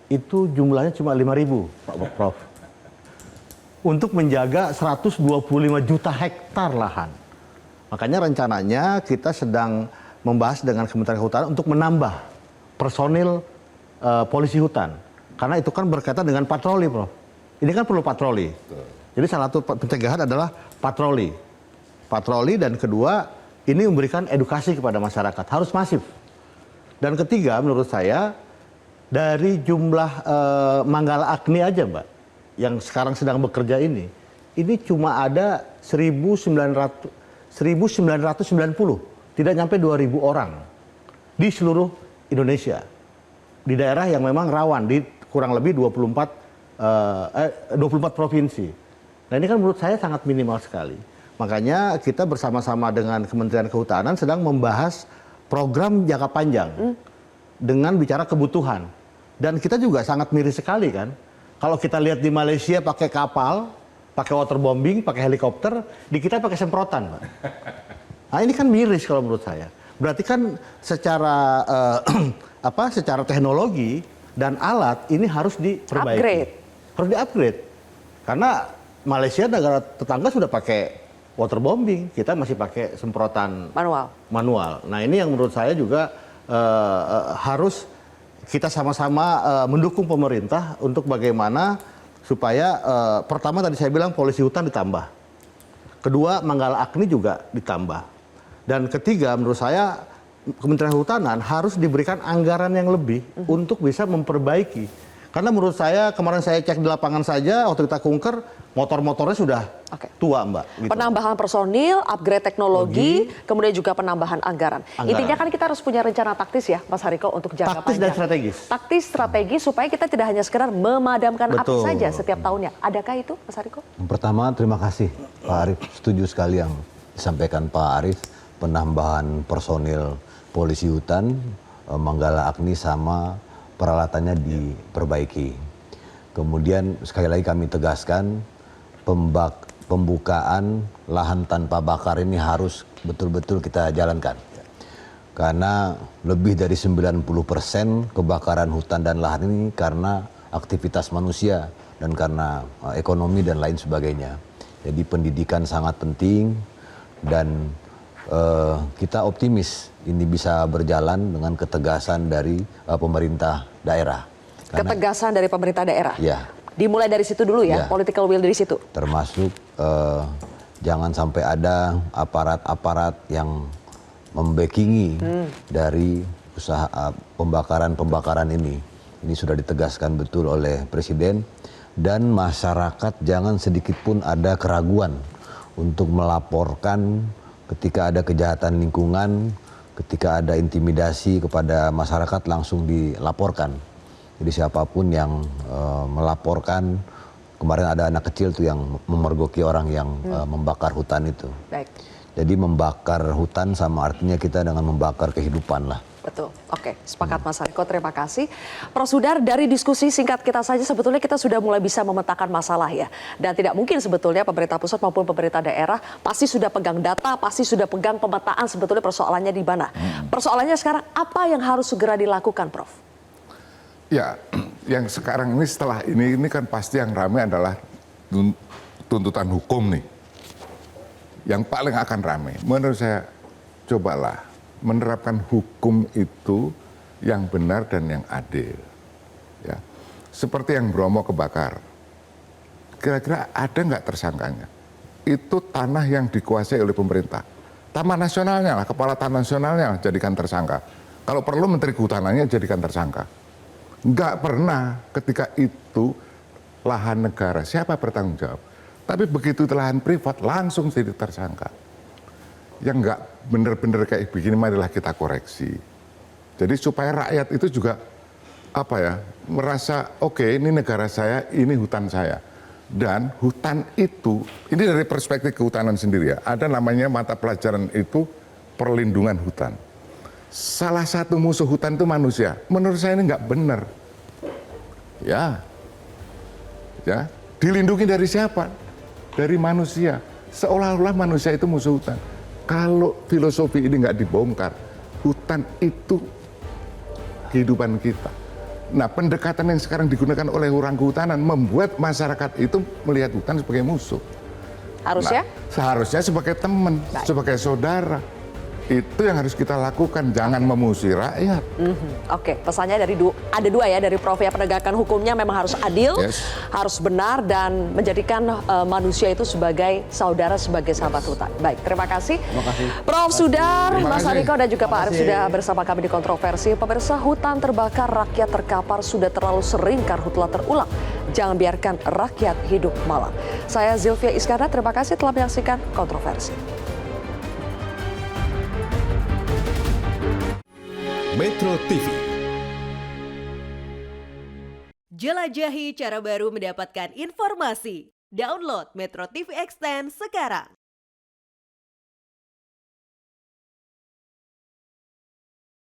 itu jumlahnya cuma 5.000, Pak Prof. Untuk menjaga 125 juta hektar lahan. Makanya rencananya kita sedang membahas dengan Kementerian Kehutanan untuk menambah personil polisi hutan, karena itu kan berkaitan dengan patroli, Prof. Ini kan perlu patroli. Jadi salah satu pencegahan adalah patroli. Patroli, dan kedua ini memberikan edukasi kepada masyarakat, harus masif. Dan ketiga menurut saya dari jumlah Manggala Agni aja Mbak, yang sekarang sedang bekerja ini cuma ada 1990, tidak nyampe 2.000 orang di seluruh Indonesia. Di daerah yang memang rawan, di kurang lebih 24 provinsi. Nah ini kan menurut saya sangat minimal sekali. Makanya kita bersama-sama dengan Kementerian Kehutanan sedang membahas program jangka panjang dengan bicara kebutuhan. Dan kita juga sangat miris sekali kan. Kalau kita lihat di Malaysia pakai kapal, pakai waterbombing, pakai helikopter, di kita pakai semprotan, Pak. Nah ini kan miris kalau menurut saya. Berarti kan secara secara teknologi dan alat ini harus diperbaiki. Harus di-upgrade. Karena Malaysia negara tetangga sudah pakai waterbombing, kita masih pakai semprotan manual. Nah ini yang menurut saya juga harus kita sama-sama mendukung pemerintah untuk bagaimana supaya pertama tadi saya bilang polisi hutan ditambah, kedua Manggala Agni juga ditambah, dan ketiga menurut saya Kementerian Kehutanan harus diberikan anggaran yang lebih untuk bisa memperbaiki. Karena menurut saya kemarin saya cek di lapangan saja waktu kita kunker, motor-motornya sudah tua Mbak. Gitu. Penambahan personil, upgrade teknologi, kemudian juga penambahan anggaran. Intinya kan kita harus punya rencana taktis ya Mas Hariko untuk jangka panjang. Taktis dan strategis. Taktis, strategis supaya kita tidak hanya sekedar memadamkan api saja setiap tahunnya. Adakah itu Mas Hariko? Yang pertama terima kasih Pak Arief, setuju sekali yang disampaikan Pak Arief, penambahan personil polisi hutan, Manggala Agni sama peralatannya diperbaiki. Kemudian sekali lagi kami tegaskan pembukaan lahan tanpa bakar ini harus betul-betul kita jalankan. Karena lebih dari 90% kebakaran hutan dan lahan ini karena aktivitas manusia dan karena ekonomi dan lain sebagainya. Jadi pendidikan sangat penting dan kita optimis ini bisa berjalan dengan ketegasan dari pemerintah daerah. Ketegasan dari pemerintah daerah? Ya. Dimulai dari situ dulu ya, political will dari situ? Termasuk jangan sampai ada aparat-aparat yang membackingi dari usaha pembakaran ini. Ini sudah ditegaskan betul oleh Presiden. Dan masyarakat jangan sedikit pun ada keraguan untuk melaporkan ketika ada kejahatan lingkungan, ketika ada intimidasi kepada masyarakat langsung dilaporkan. Jadi siapapun yang melaporkan, kemarin ada anak kecil tuh yang memergoki orang yang membakar hutan itu. Baik. Jadi membakar hutan sama artinya kita dengan membakar kehidupan lah. Betul. Oke, sepakat Mas Hariko, terima kasih. Prof. Sudar, dari diskusi singkat kita saja sebetulnya kita sudah mulai bisa memetakan masalah ya. Dan tidak mungkin sebetulnya pemerintah pusat maupun pemerintah daerah pasti sudah pegang data, pasti sudah pegang pemetaan sebetulnya persoalannya di mana. Persoalannya sekarang apa yang harus segera dilakukan, Prof? Ya, yang sekarang ini setelah ini kan pasti yang ramai adalah tuntutan hukum nih. Yang paling akan ramai. Menurut saya, cobalah menerapkan hukum itu yang benar dan yang adil. Ya. Seperti yang Bromo kebakar. Kira-kira ada nggak tersangkanya? Itu tanah yang dikuasai oleh pemerintah. Taman nasionalnya lah, kepala taman nasionalnya jadikan tersangka. Kalau perlu Menteri Kehutanannya jadikan tersangka. Nggak pernah ketika itu lahan negara, siapa bertanggung jawab? Tapi begitu lahan privat langsung jadi tersangka. Yang nggak bener-bener kayak begini marilah kita koreksi. Jadi supaya rakyat itu juga merasa oke, ini negara saya, ini hutan saya. Dan hutan itu, ini dari perspektif kehutanan sendiri ya, ada namanya mata pelajaran itu perlindungan hutan. Salah satu musuh hutan itu manusia. Menurut saya ini nggak benar. Ya, dilindungi dari siapa? Dari manusia. Seolah-olah manusia itu musuh hutan. Kalau filosofi ini nggak dibongkar, hutan itu kehidupan kita. Nah, pendekatan yang sekarang digunakan oleh orang kehutanan membuat masyarakat itu melihat hutan sebagai musuh. Harusnya? Nah, seharusnya sebagai teman, sebagai saudara. Itu yang harus kita lakukan, jangan memusuhi rakyat. Oke, pesannya ada dua ya dari Prof ya, penegakan hukumnya memang harus adil, Yes. harus benar dan menjadikan manusia itu sebagai saudara, sebagai sahabat hutan. Baik, terima kasih. Prof Sudar, Terima Mas kasih. Ariko dan juga Pak Arief kasih. sudah bersama kami di Kontroversi. Pemirsa, hutan terbakar, rakyat terkapar, sudah terlalu sering karhutla terulang. Jangan biarkan rakyat hidup malam. Saya Zilvia Iskandar, terima kasih telah menyaksikan Kontroversi. Metro TV. Jelajahi cara baru mendapatkan informasi. Download Metro TV Extend sekarang.